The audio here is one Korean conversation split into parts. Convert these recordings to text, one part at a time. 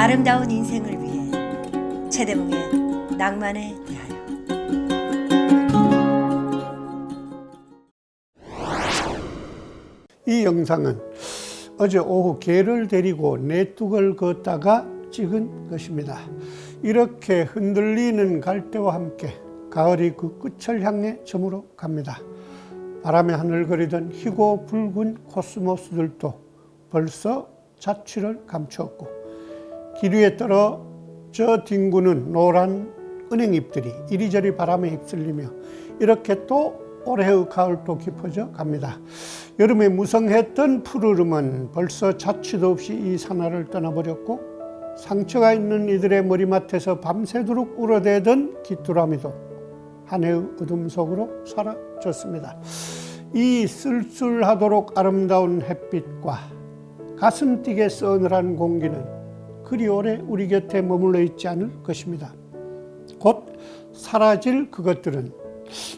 아름다운 인생을 위해 최대봉의 낭만에 대하여. 이 영상은 어제 오후 개를 데리고 내뚝을 걷다가 찍은 것입니다. 이렇게 흔들리는 갈대와 함께 가을이 그 끝을 향해 저물어 갑니다. 바람에 하늘거리던 희고 붉은 코스모스들도 벌써 자취를 감추었고, 길 위에 떨어져 뒹구는 노란 은행잎들이 이리저리 바람에 휩쓸리며 이렇게 또 올해의 가을도 깊어져 갑니다. 여름에 무성했던 푸르름은 벌써 자취도 없이 이 산하를 떠나버렸고, 상처가 있는 이들의 머리맡에서 밤새도록 울어대던 귀뚜라미도 한 해의 어둠 속으로 사라졌습니다. 이 쓸쓸하도록 아름다운 햇빛과 가슴 뛰게 서늘한 공기는 그리 오래 우리 곁에 머물러 있지 않을 것입니다. 곧 사라질 그것들은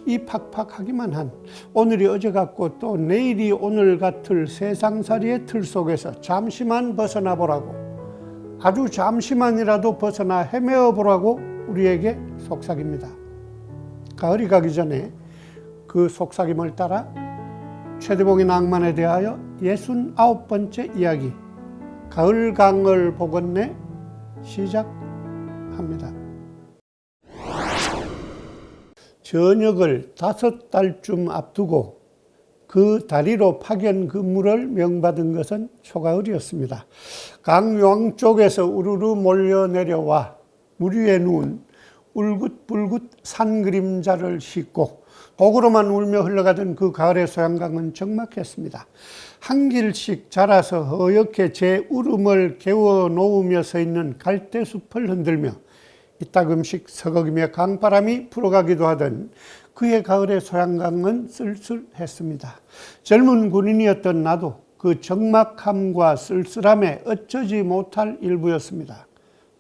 이 팍팍하기만 한 오늘이 어제 같고 또 내일이 오늘 같을 세상살이의 틀 속에서 잠시만 벗어나 보라고, 아주 잠시만이라도 벗어나 헤매어 보라고 우리에게 속삭입니다. 가을이 가기 전에 그 속삭임을 따라 최대봉의 낭만에 대하여 69번째 이야기, 가을강을 보건네 시작합니다. 전역을 5달쯤 앞두고 그 다리로 파견 근무를 명받은 것은 초가을이었습니다. 강 양쪽에서 우르르 몰려 내려와 물 위에 누운 울긋불긋 산 그림자를 싣고 도구로만 울며 흘러가던 그 가을의 소양강은 적막했습니다. 한 길씩 자라서 허옇게 제 울음을 개워 놓으며 서 있는 갈대숲을 흔들며 이따금씩 서걱이며 강바람이 불어가기도 하던 그의 가을의 소양강은 쓸쓸했습니다. 젊은 군인이었던 나도 그 적막함과 쓸쓸함에 어쩌지 못할 일부였습니다.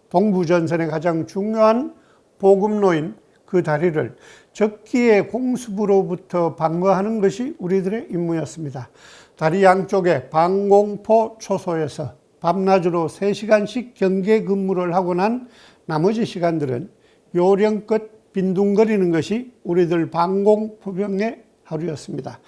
동부전선의 가장 중요한 보급로인 그 다리를 적기의 공습으로부터 방어하는 것이 우리들의 임무였습니다. 다리 양쪽에 방공포 초소에서 밤낮으로 3시간씩 경계 근무를 하고 난 나머지 시간들은 요령껏 빈둥거리는 것이 우리들 방공포병의 하루였습니다.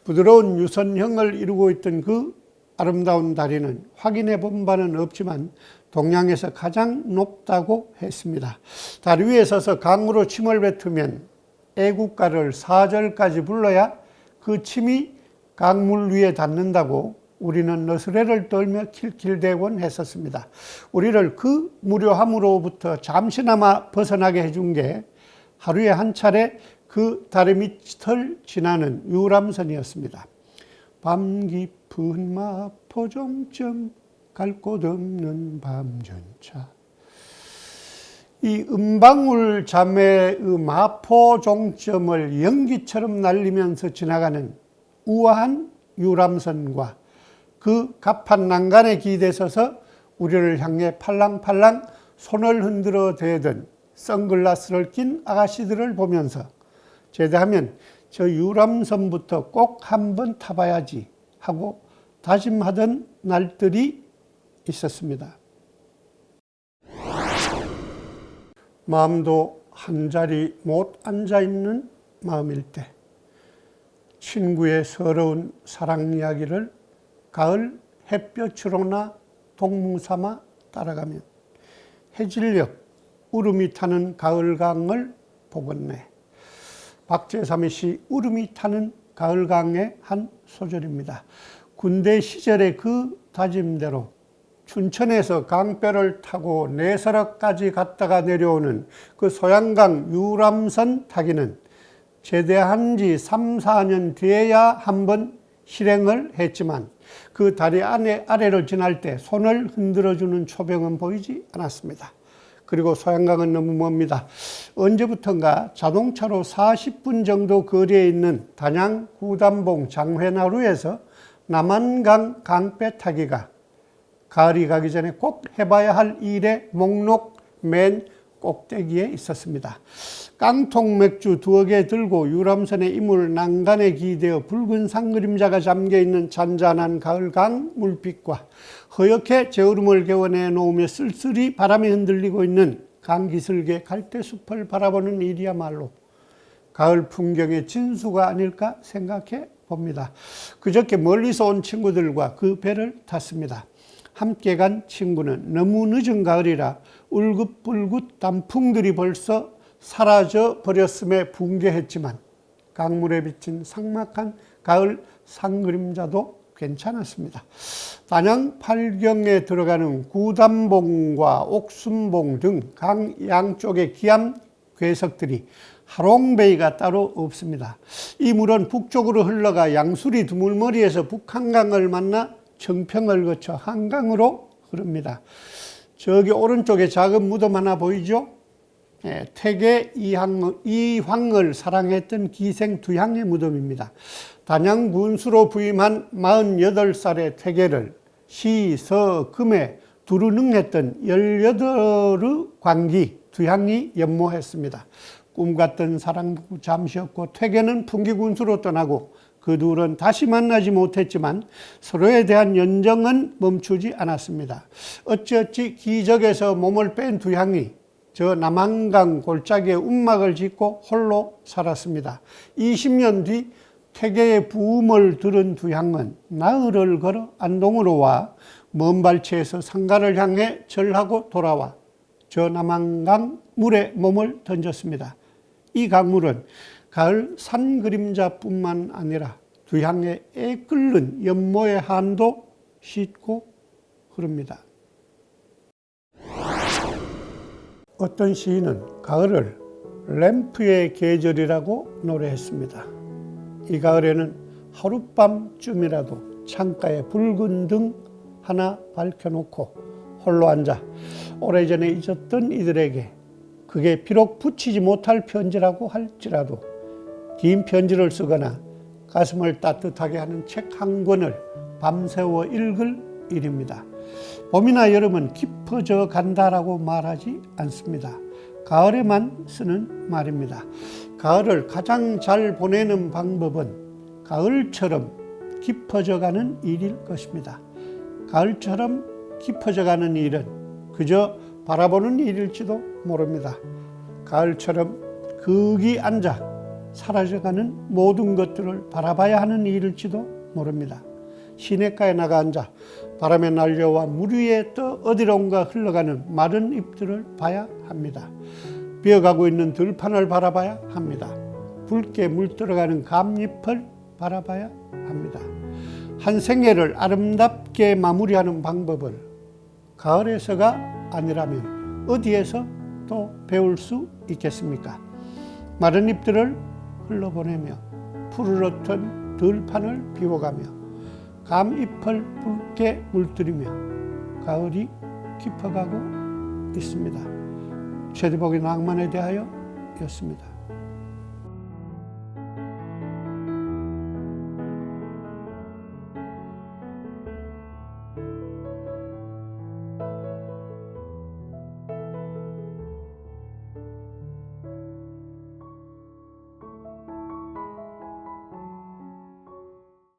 부드러운 유선형을 이루고 있던 그 아름다운 다리는 확인해 본 바는 없지만 동양에서 가장 높다고 했습니다. 다리 위에 서서 강으로 침을 뱉으면 애국가를 4절까지 불러야 그 침이 강물 위에 닿는다고 우리는 너스레를 떨며 킬킬대곤 했었습니다. 우리를 그 무료함으로부터 잠시나마 벗어나게 해준 게 하루에 한 차례 그 다리 밑을 지나는 유람선이었습니다. 밤 깊은 마포 종점 갈 곳 없는 밤전차. 이 은방울 자매의 마포 종점을 연기처럼 날리면서 지나가는 우아한 유람선과 그 가판 난간에 기대서서 우리를 향해 팔랑팔랑 손을 흔들어 대던 선글라스를 낀 아가씨들을 보면서 제대하면 저 유람선부터 꼭 한번 타봐야지 하고 다짐하던 날들이 있었습니다. 마음도 한자리 못 앉아있는 마음일 때 친구의 서러운 사랑 이야기를 가을 햇볕으로나 동무삼아 따라가면 해질녘 울음이 타는 가을강을 보겠네. 박재삼의 시 울음이 타는 가을강의 한 소절입니다. 군대 시절의 그 다짐대로 춘천에서 강뼈를 타고 내설역까지 갔다가 내려오는 그 소양강 유람선 타기는 제대한 지 3, 4년 뒤에야 한번 실행을 했지만 그 다리 아래를 지날 때 손을 흔들어주는 초병은 보이지 않았습니다. 그리고 소양강은 너무 멉니다. 언제부턴가 자동차로 40분 정도 거리에 있는 단양 구담봉 장회나루에서 남한강 강배 타기가 가을이 가기 전에 꼭 해봐야 할 일의 목록 맨 꼭대기에 있었습니다. 깡통 맥주 2개 들고 유람선의 이물 난간에 기대어 붉은 산그림자가 잠겨있는 잔잔한 가을강 물빛과 허옇게 제우름을 개원해 놓으며 쓸쓸히 바람에 흔들리고 있는 강기슭의 갈대숲을 바라보는 일이야말로 가을 풍경의 진수가 아닐까 생각해 봅니다. 그저께 멀리서 온 친구들과 그 배를 탔습니다. 함께 간 친구는 너무 늦은 가을이라 울긋불긋 단풍들이 벌써 사라져 버렸음에 붕괴했지만 강물에 비친 삭막한 가을 산그림자도 괜찮았습니다. 단양 팔경에 들어가는 구담봉과 옥순봉 등 강 양쪽의 기암 괴석들이 하롱베이가 따로 없습니다. 이 물은 북쪽으로 흘러가 양수리 두물머리에서 북한강을 만나 청평을 거쳐 한강으로 흐릅니다. 저기 오른쪽에 작은 무덤 하나 보이죠? 태계 이황을 사랑했던 기생 두향의 무덤입니다. 단양 군수로 부임한 48살의 태계를 시, 서, 금에 두루 능했던 18의 광기 두향이 연모했습니다. 꿈같던 사랑도 잠시였고 퇴계는 풍기군수로 떠나고 그 둘은 다시 만나지 못했지만 서로에 대한 연정은 멈추지 않았습니다. 어찌어찌 기적에서 몸을 뺀 두향이 저 남한강 골짜기에 움막을 짓고 홀로 살았습니다. 20년 뒤 퇴계의 부음을 들은 두향은 나흘을 걸어 안동으로 와 먼 발치에서 상가를 향해 절하고 돌아와 저 남한강 물에 몸을 던졌습니다. 이 강물은 가을 산 그림자뿐만 아니라 두향의 애끓는 연모의 한도 씻고 흐릅니다. 어떤 시인은 가을을 램프의 계절이라고 노래했습니다. 이 가을에는 하룻밤쯤이라도 창가에 붉은 등 하나 밝혀놓고 홀로 앉아 오래전에 잊었던 이들에게 그게 비록 붙이지 못할 편지라고 할지라도 긴 편지를 쓰거나 가슴을 따뜻하게 하는 책 한 권을 밤새워 읽을 일입니다. 봄이나 여름은 깊어져 간다라고 말하지 않습니다. 가을에만 쓰는 말입니다. 가을을 가장 잘 보내는 방법은 가을처럼 깊어져 가는 일일 것입니다. 가을처럼 깊어져 가는 일은 그저 바라보는 일일지도 모릅니다. 가을처럼 거기 앉아 사라져가는 모든 것들을 바라봐야 하는 일일지도 모릅니다. 시냇가에 나가 앉아 바람에 날려와 물 위에 떠 어디론가 흘러가는 마른 잎들을 봐야 합니다. 비어가고 있는 들판을 바라봐야 합니다. 붉게 물들어가는 감잎을 바라봐야 합니다. 한 생애를 아름답게 마무리하는 방법을 가을에서가 아니라면 어디에서 또 배울 수 있겠습니까? 마른 잎들을 흘러보내며 푸르렀던 들판을 비워가며 감잎을 붉게 물들이며 가을이 깊어가고 있습니다. 최대복의 낭만에 대하여 였습니다.